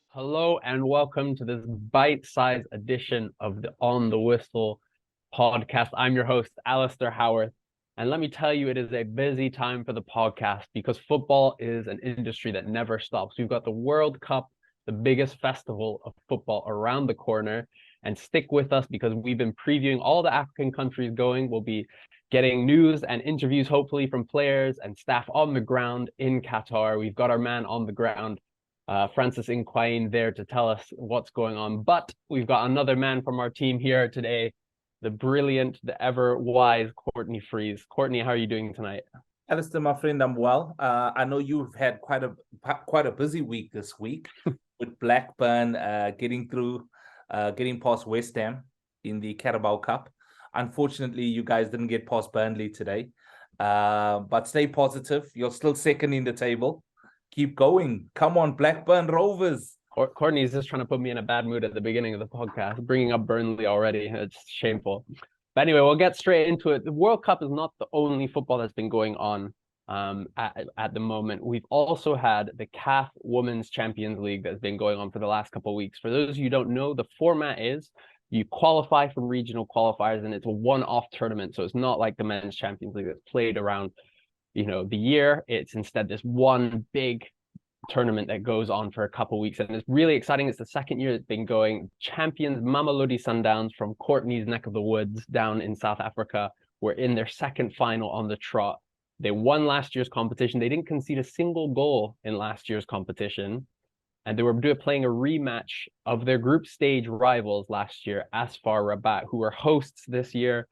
Hello and welcome to this bite-sized edition of the On the Whistle podcast. I'm your host, Alasdair Howorth. And let me tell you, it is a busy time for the podcast because football is an industry that never stops. We've got the World Cup, the biggest festival of football around the corner. And stick with us because we've been previewing all the African countries going. We'll be getting news and interviews, hopefully, from players and staff on the ground in Qatar. We've got our man on the ground, Francis Inquain, there to tell us what's going on. But we've got another man from our team here today, the brilliant, the ever-wise Courtney Freese. Courtney, how are you doing tonight? Alasdair, my friend, I'm well. I know you've had quite a busy week this week with Blackburn getting past West Ham in the Carabao Cup. Unfortunately, you guys didn't get past Burnley today. But stay positive. You're still second in the table. Keep going. Come on, Blackburn Rovers. Courtney's just trying to put me in a bad mood at the beginning of the podcast, bringing up Burnley already. It's shameful. But anyway, we'll get straight into it. The World Cup is not the only football that's been going on at the moment. We've also had the CAF Women's Champions League that's been going on for the last couple of weeks. For those of you who don't know, the format is you qualify from regional qualifiers, and it's a one-off tournament. So it's not like the Men's Champions League that's played around, the year. It's instead this one big tournament that goes on for a couple of weeks, and it's really exciting. It's the second year it's been going. Champions Mamelodi Sundowns from Courtney's neck of the woods down in South Africa were in their second final on the trot. They won last year's competition. They didn't concede a single goal in last year's competition, and they were playing a rematch of their group stage rivals last year, Asfar Rabat, who were hosts this year,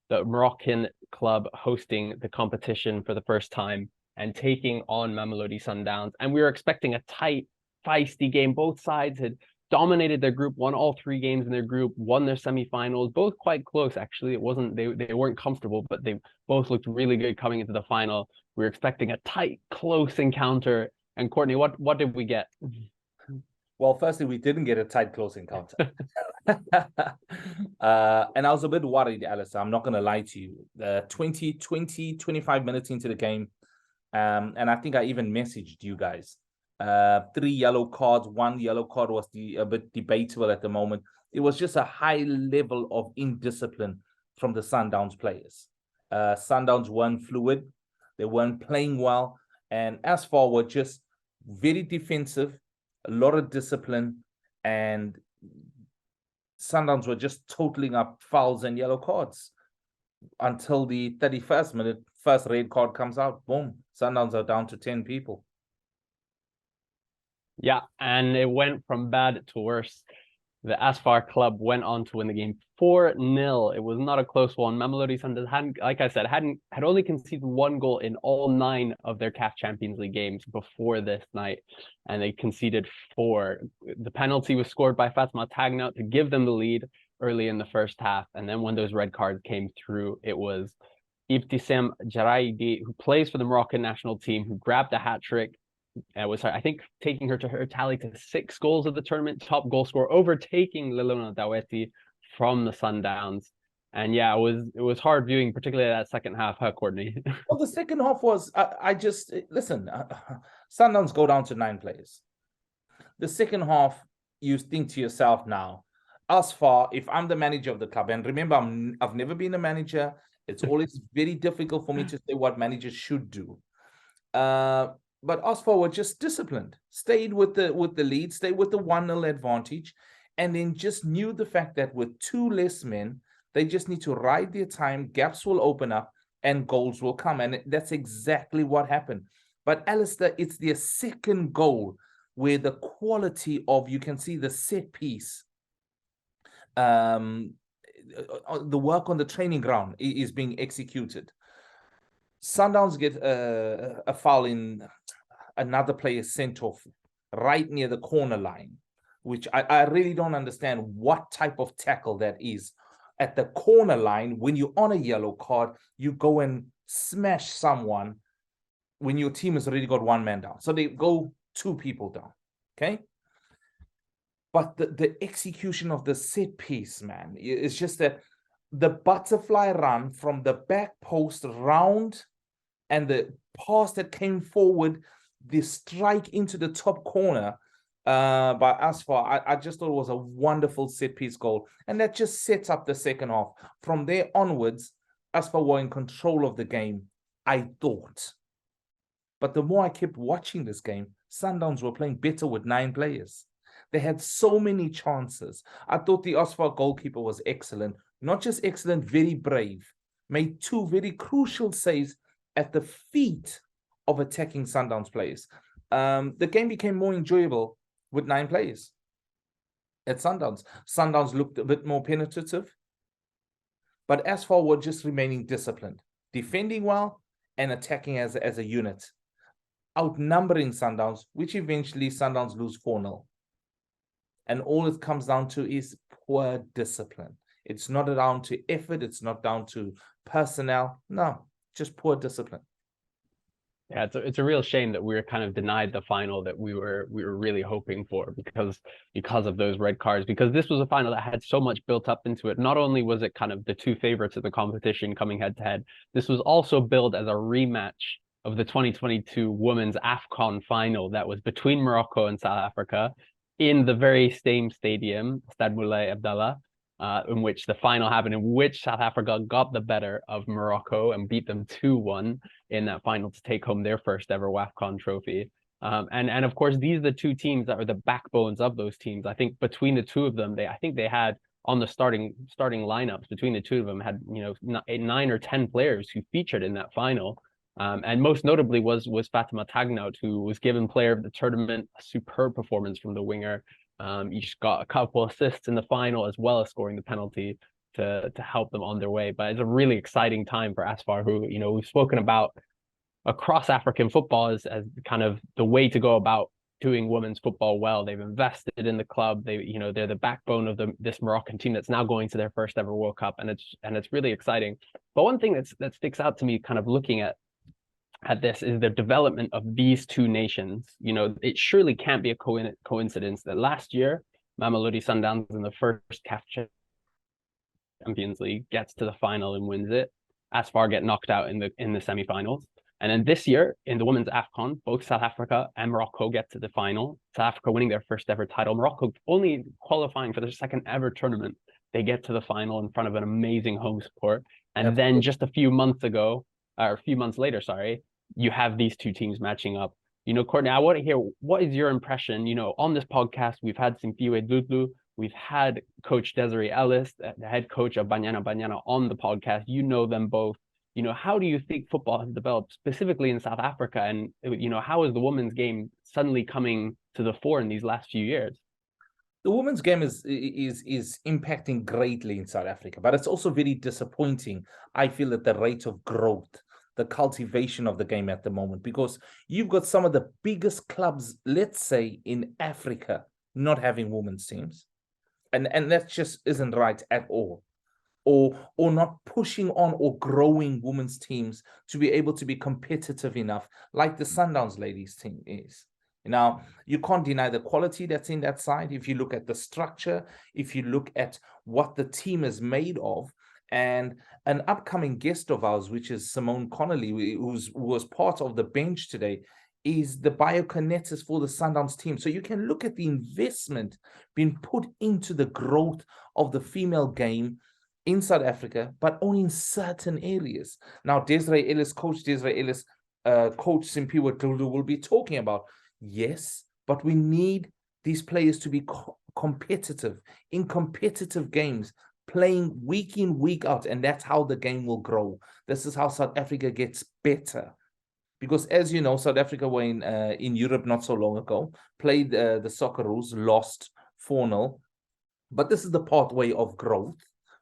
the Moroccan club hosting the competition for the first time and taking on Mamelodi Sundowns. And we were expecting a tight, feisty game. Both sides had dominated their group, won all three games in their group, won their semifinals, both quite close, actually. It wasn't, they weren't comfortable, but they both looked really good coming into the final. We were expecting a tight, close encounter. And Courtney, what did we get? Well, firstly, we didn't get a tight, close encounter. And I was a bit worried, Alasdair. I'm not going to lie to you. 25 minutes into the game, and I think I even messaged you guys. 3 yellow cards. 1 yellow card was a bit debatable at the moment. It was just a high level of indiscipline from the Sundowns players. Sundowns weren't fluid. They weren't playing well. And Asfar were just very defensive, a lot of discipline, and Sundowns were just totaling up fouls and yellow cards until the 31st minute. First red card comes out. Boom. Sundowns are down to 10 people. Yeah, and it went from bad to worse. The Asfar club went on to win the game 4-0. It was not a close one. Mamelodi Sundowns had only conceded 1 goal in all 9 of their CAF Champions League games before this night, and they conceded 4. The penalty was scored by Fatma Tagnout to give them the lead early in the first half, and then when those red cards came through, it was Ibtissam Jraidi, who plays for the Moroccan national team, who grabbed a hat-trick. Was, I think, taking her to her tally to 6 goals of the tournament, top goal scorer, overtaking Lilona Daweti from the Sundowns. And yeah, it was hard viewing, particularly that second half, huh, Courtney? Well, the second half was, listen, Sundowns go down to 9 players. The second half, you think to yourself now, Asfar, if I'm the manager of the club, and remember, I've never been a manager. It's always very difficult for me to say what managers should do. But Asfar were just disciplined, stayed with the lead, stayed with the 1-0 advantage, and then just knew the fact that with 2 less men, they just need to ride their time, gaps will open up, and goals will come. And that's exactly what happened. But Alasdair, it's their second goal where the quality of, you can see the set piece, the work on the training ground is being executed. Sundowns get a foul in another player sent off right near the corner line, which I really don't understand what type of tackle that is. At the corner line, when you're on a yellow card, you go and smash someone when your team has already got 1 man down. So they go 2 people down, okay? But the execution of the set piece, man, it's just that the butterfly run from the back post round and the pass that came forward, the strike into the top corner by Asfar, I just thought it was a wonderful set-piece goal. And that just sets up the second half. From there onwards, Asfar were in control of the game, I thought. But the more I kept watching this game, Sundowns were playing better with 9 players. They had so many chances. I thought the Asfar goalkeeper was excellent. Not just excellent, very brave. Made 2 very crucial saves at the feet of attacking Sundowns players. The game became more enjoyable with 9 players at Sundowns. Sundowns looked a bit more penetrative, but Asfar were just remaining disciplined, defending well and attacking as a unit, outnumbering Sundowns, which eventually Sundowns lose 4-0. And all it comes down to is poor discipline. It's not down to effort. It's not down to personnel. No, just poor discipline. Yeah, it's a real shame that we were kind of denied the final that we were really hoping for because of those red cards, because this was a final that had so much built up into it. Not only was it kind of the 2 favorites of the competition coming head to head, this was also billed as a rematch of the 2022 Women's AFCON final that was between Morocco and South Africa in the very same stadium, Stade Moulay Abdallah, in which the final happened, in which South Africa got the better of Morocco and beat them 2-1 in that final to take home their first ever WAFCON trophy. And of course, these are the 2 teams that are the backbones of those teams. I think between the 2 of them, they had on the starting lineups between the 2 of them had 9 or 10 players who featured in that final. And most notably was Fatima Tagnout, who was given player of the tournament, a superb performance from the winger. He just got a couple assists in the final as well as scoring the penalty to help them on their way. But it's a really exciting time for Asfar, who we've spoken about across African football as kind of the way to go about doing women's football well. They've invested in the club. They're the backbone of this Moroccan team that's now going to their first ever World Cup, and it's really exciting. But one thing that sticks out to me, kind of looking at this, is the development of these 2 nations. It surely can't be a coincidence that last year Mamelodi Sundowns in the first CAF Champions League gets to the final and wins it. Asfar get knocked out in the semifinals, and then this year in the women's AFCON, both South Africa and Morocco get to the final. South Africa winning their first ever title, Morocco only qualifying for their second ever tournament. They get to the final in front of an amazing home support, and then just a few months later, you have these 2 teams matching up. Courtney, I want to hear, what is your impression? On this podcast, we've had Simpiwe Dudlu, we've had Coach Desiree Ellis, the head coach of Banyana on the podcast. You know them both. How do you think football has developed specifically in South Africa? And, how is the women's game suddenly coming to the fore in these last few years? The women's game is impacting greatly in South Africa, but it's also very disappointing, I feel, at the rate of growth, the cultivation of the game at the moment, because you've got some of the biggest clubs, let's say, in Africa not having women's teams. And that just isn't right at all. Or not pushing on or growing women's teams to be able to be competitive enough, like the Sundowns Ladies team is. Now, you can't deny the quality that's in that side. If you look at the structure, if you look at what the team is made of, and an upcoming guest of ours, which is Simone Connolly, who was part of the bench today, is the biokinetics for the Sundowns team. So you can look at the investment being put into the growth of the female game in South Africa, but only in certain areas. Now, Coach Desiree Ellis, Coach Simpiwe Dudlu will be talking about, yes, but we need these players to be competitive in competitive games, playing week in, week out, and that's how the game will grow. This is how South Africa gets better. Because as you know, South Africa were in Europe not so long ago, played the Socceroos, lost 4-0. But this is the pathway of growth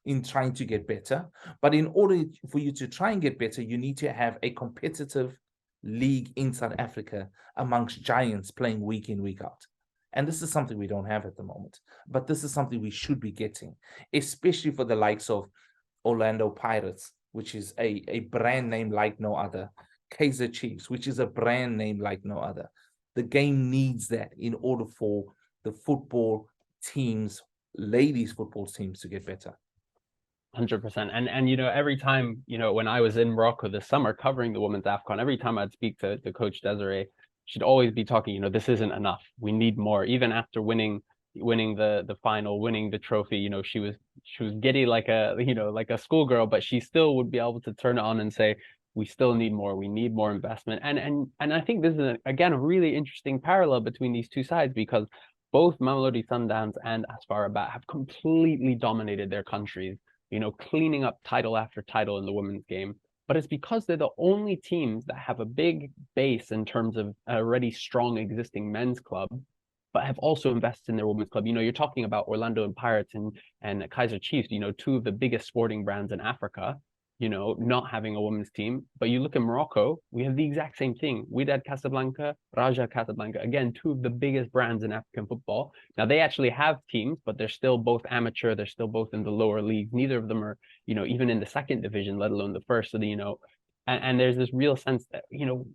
in trying to get better. But in order for you to try and get better, you need to have a competitive league in South Africa amongst giants playing week in, week out. And this is something we don't have at the moment. But this is something we should be getting, especially for the likes of Orlando Pirates, which is a brand name like no other. Kaizer Chiefs, which is a brand name like no other. The game needs that in order for the football teams, ladies football teams, to get better. 100%. And every time, when I was in Morocco this summer covering the women's AFCON, every time I'd speak to Coach Desiree, she'd always be talking, this isn't enough. We need more. Even after winning the final, winning the trophy, she was giddy like a schoolgirl, but she still would be able to turn it on and say, we still need more. We need more investment. And I think this is again a really interesting parallel between these two sides, because both Mamelodi Sundowns and Asfar Rabat have completely dominated their countries, cleaning up title after title in the women's game. But it's because they're the only teams that have a big base in terms of already strong existing men's club, but have also invested in their women's club. You're talking about Orlando and Pirates and Kaiser Chiefs, two of the biggest sporting brands in Africa, not having a women's team. But you look at Morocco, we have the exact same thing. Wydad Casablanca, Raja Casablanca, again, two of the biggest brands in African football. Now, they actually have teams, but they're still both amateur. They're still both in the lower leagues. Neither of them are, even in the second division, let alone the first. So, and there's this real sense that,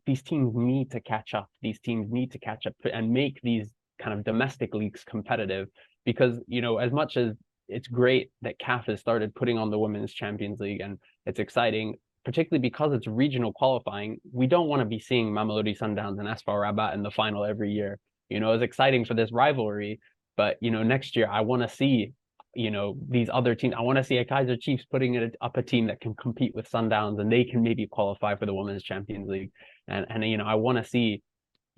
these teams need to catch up. These teams need to catch up and make these kind of domestic leagues competitive, because, as much as it's great that CAF has started putting on the Women's Champions League, and it's exciting, particularly because it's regional qualifying. We don't want to be seeing Mamelodi Sundowns and Asfar Rabat in the final every year. It's exciting for this rivalry, but next year I want to see these other teams. I want to see a Kaiser Chiefs putting up a team that can compete with Sundowns, and they can maybe qualify for the Women's Champions League. And I want to see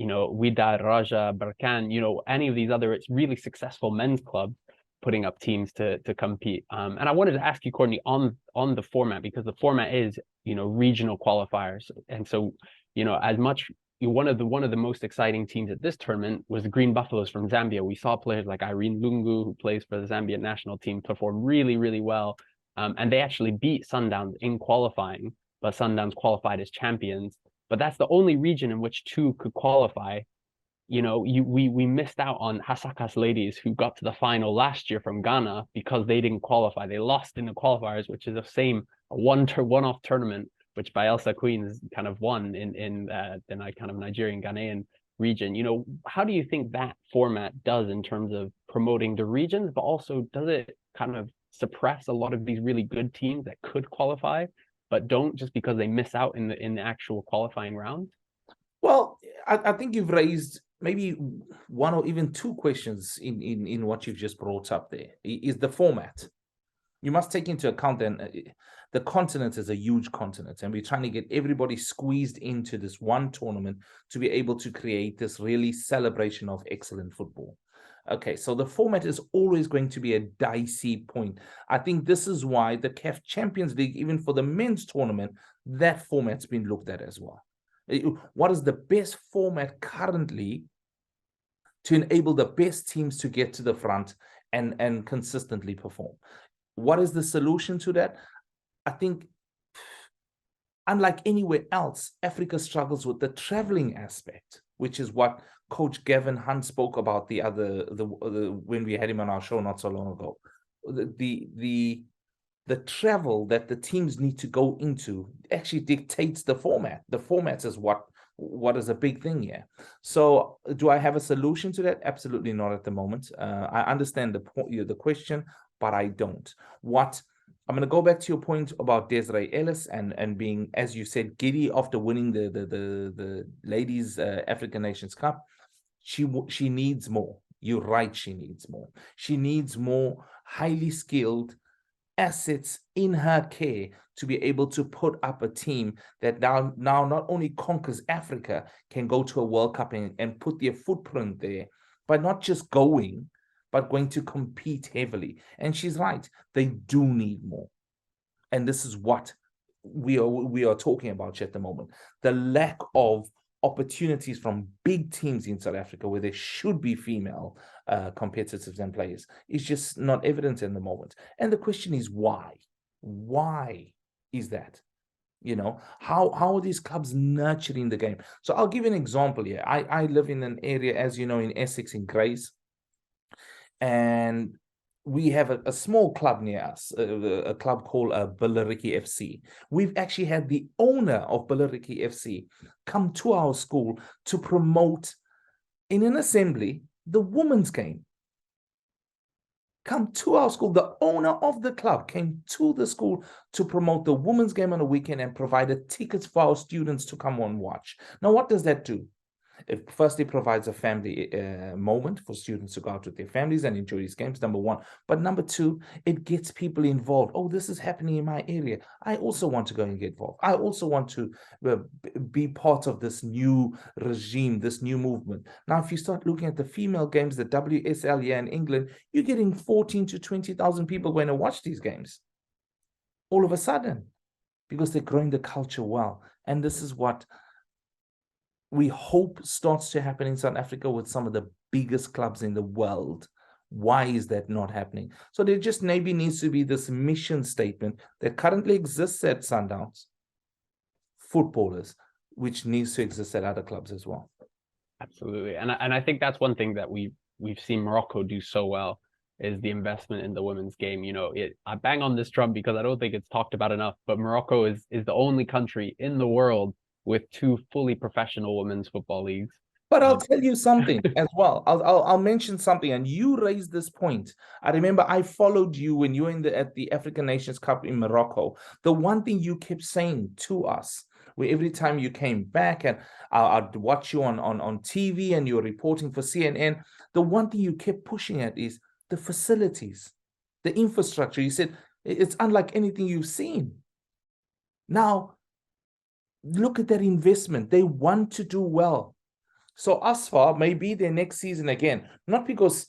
Wydad, Raja, Barkan, any of these other really successful men's clubs putting up teams to compete. And I wanted to ask you, Courtney, on the format, because the format is, regional qualifiers. And so, as much, one of the most exciting teams at this tournament was the Green Buffaloes from Zambia. We saw players like Irene Lungu, who plays for the Zambian national team, perform really, really well. And they actually beat Sundowns in qualifying, but Sundowns qualified as champions. But that's the only region in which two could qualify. We missed out on Hasaka's Ladies, who got to the final last year from Ghana, because they didn't qualify. They lost in the qualifiers, which is a one-off tournament, which Bayelsa Queens kind of won in the kind of Nigerian Ghanaian region. How do you think that format does in terms of promoting the regions, but also does it kind of suppress a lot of these really good teams that could qualify but don't, just because they miss out in the actual qualifying round? Well, I think you've raised maybe one or even two questions in what you've just brought up there. Is the format. You must take into account then the continent is a huge continent, and we're trying to get everybody squeezed into this one tournament to be able to create this really celebration of excellent football. Okay, so the format is always going to be a dicey point. I think this is why the CAF Champions League, even for the men's tournament, that format's been looked at as well. What is the best format currently to enable the best teams to get to the front and consistently perform? What is the solution to that? I think, unlike anywhere else, Africa struggles with the traveling aspect, which is what Coach Gavin Hunt spoke about when we had him on our show not so long ago. The travel that the teams need to go into actually dictates the format. The format is what is a big thing here. So do I have a solution to that? Absolutely not at the moment. I understand the question, but I don't. I'm going to go back to your point about Desiree Ellis and being, as you said, giddy after winning the Ladies African Nations Cup. She needs more. You're right, she needs more. She needs more highly skilled assets in her care to be able to put up a team that now not only conquers Africa, can go to a World Cup and put their footprint there, but not just going, but going to compete heavily. And she's right, they do need more. And this is what we are talking about at the moment. The lack of opportunities from big teams in South Africa where there should be female competitors and players is just not evident in the moment. And the question is why? Why is that? How are these clubs nurturing the game? So I'll give you an example here. I live in an area, as you know, in Essex, in Grays, and we have a small club near us, a club called Billericay FC. We've actually had the owner of Billericay FC come to our school to promote in an assembly the women's game. come to our school. The owner of the club came to the school to promote the women's game on the weekend and provided tickets for our students to come and watch. Now, what does that do? It firstly provides a family moment for students to go out with their families and enjoy these games, number one. But number two, it gets people involved. Oh, this is happening in my area. I also want to go and get involved. I also want to be part of this new regime, this new movement. Now, if you start looking at the female games, the WSL here in England, you're getting 14 to 20,000 people going to watch these games all of a sudden because they're growing the culture well. And this is what we hope starts to happen in South Africa with some of the biggest clubs in the world. Why is that not happening? So there just maybe needs to be this mission statement that currently exists at Sundowns footballers, which needs to exist at other clubs as well. Absolutely. And I think that's one thing that we've seen Morocco do so well is the investment in the women's game. You know, I bang on this drum because I don't think it's talked about enough, but Morocco is the only country in the world with 2 fully professional women's football leagues. But I'll tell you something as well. I'll mention something, and you raised this point. I remember I followed you when you were at the African Nations Cup in Morocco. The one thing you kept saying to us, where every time you came back and I'd watch you on TV and you were reporting for CNN, the one thing you kept pushing at is the facilities, the infrastructure. You said it's unlike anything you've seen. Now, look at that investment. They want to do well. So Asfar may be there next season again, not because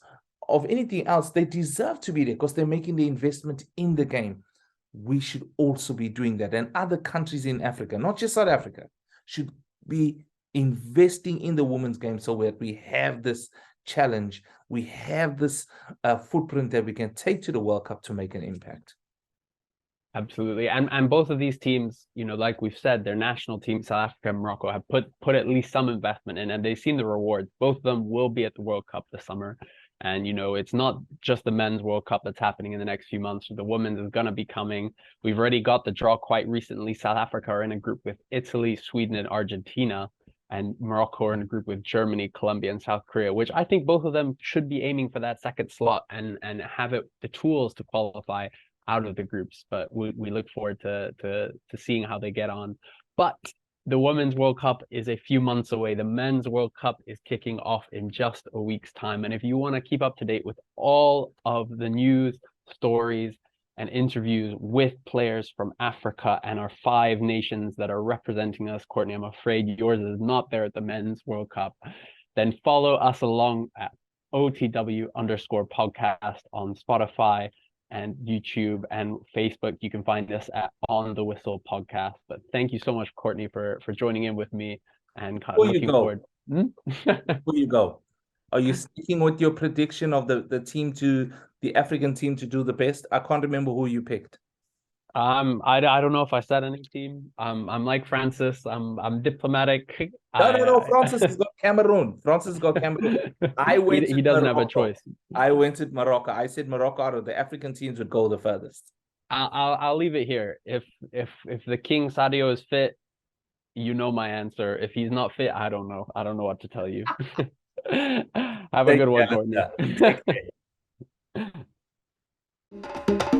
of anything else. They deserve to be there because they're making the investment in the game. We should also be doing that. And other countries in Africa, not just South Africa, should be investing in the women's game so that we have this challenge. We have this footprint that we can take to the World Cup to make an impact. Absolutely. And both of these teams, you know, like we've said, their national teams, South Africa and Morocco, have put at least some investment in, and they've seen the rewards. Both of them will be at the World Cup this summer. And, you know, it's not just the men's World Cup that's happening in the next few months. The women's is going to be coming. We've already got the draw quite recently. South Africa are in a group with Italy, Sweden, and Argentina. And Morocco are in a group with Germany, Colombia, and South Korea, which I think both of them should be aiming for that second slot and have the tools to qualify out of the groups. But we look forward to seeing how they get on. But the Women's World Cup is a few months away. The Men's World Cup is kicking off in just a week's time. And if you want to keep up to date with all of the news, stories, and interviews with players from Africa and our 5 nations that are representing us, Courtney, I'm afraid yours is not there at the Men's World Cup, then follow us along at OTW_podcast on Spotify and YouTube and Facebook. You can find us at On the Whistle Podcast. But thank you so much, Courtney, for joining in with me and looking forward. Who you go? Are you sticking with your prediction of the African team to do the best? I can't remember who you picked. I don't know if I said any team. I'm like Francis. I'm diplomatic. No. Francis has got Cameroon. He doesn't have a choice. I went to Morocco. I said Morocco out of the African teams would go the furthest. I'll leave it here. If the King Sadio is fit, you know my answer. If he's not fit, I don't know. I don't know what to tell you. Have a good one, Courtney. Take care.